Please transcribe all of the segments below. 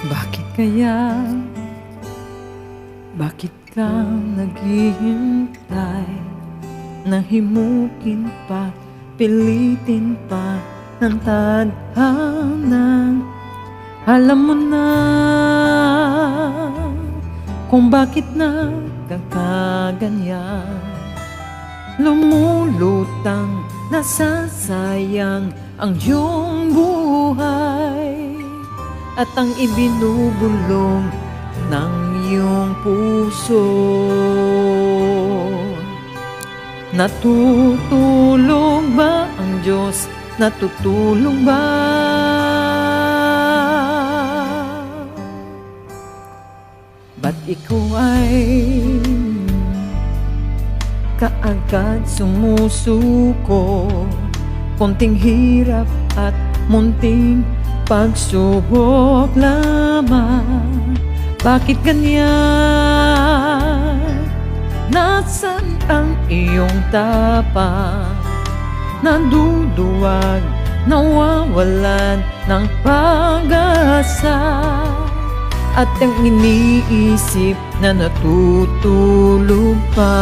Bakit kaya? Bakit ka naghihintay? Nahimukin pa, pilitin pa ng tadhana. Alam mo na kung bakit nagkakaganyan. Lumulutang, nasasayang ang iyong buhay at ang ibinubulong ng iyong puso. Natutulog ba ang Diyos? Natutulog ba? Ba't ikaw ay kaagad sumusuko? Konting hirap at munting pagsubok lamang. Bakit ganyan? Nasaan ang iyong tapang? Naduduwag, nawawalan ng pag-asa, at ang iniisip na natutulog pa.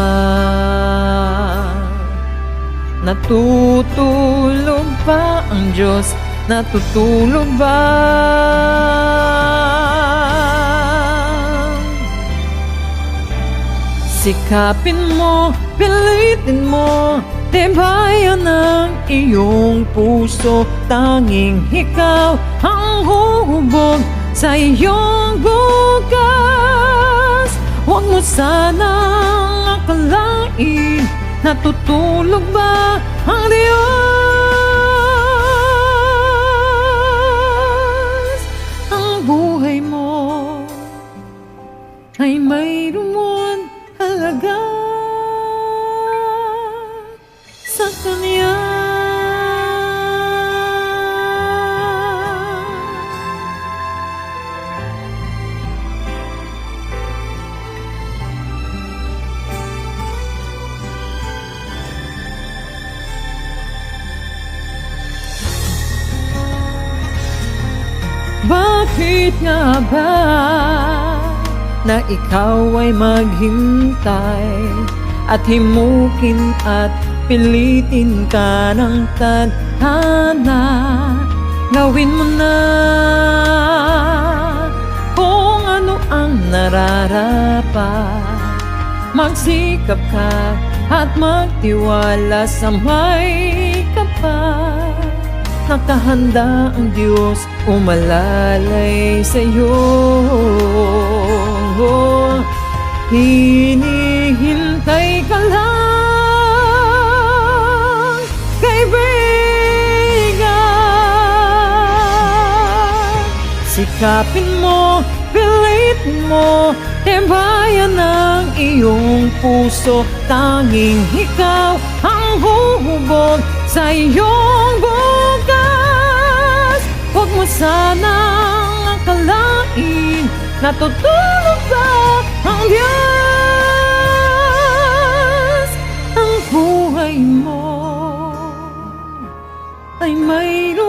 Natutulog ba ang Diyos? Natutulog ba? Sikapin mo, pilitin mo, tibayan ang iyong puso. Tanging ikaw ang huhubog sa iyong bukas. Huwag mo sanang akalain, natutulog ba ang Diyos? Ang buhay mo ay mayroon halaga sa Kanya. Bakit nga ba na ikaw ay maghintay at himukin at pilitin ka ng tadhana? Gawin mo na kung ano ang nararapat. Magsikap ka at magtiwala sa may kapal. Nakahanda ang Diyos umalalay sa'yo. Hinihintay ka lang, kaibigan. Sikapin mo, pilitin mo, tibayan ang iyong puso. Tanging ikaw ang huhubog sa iyong bukas. Huwag mo sanang akalain, natutulog ba ang Diyos? Ang buhay mo ay mayroon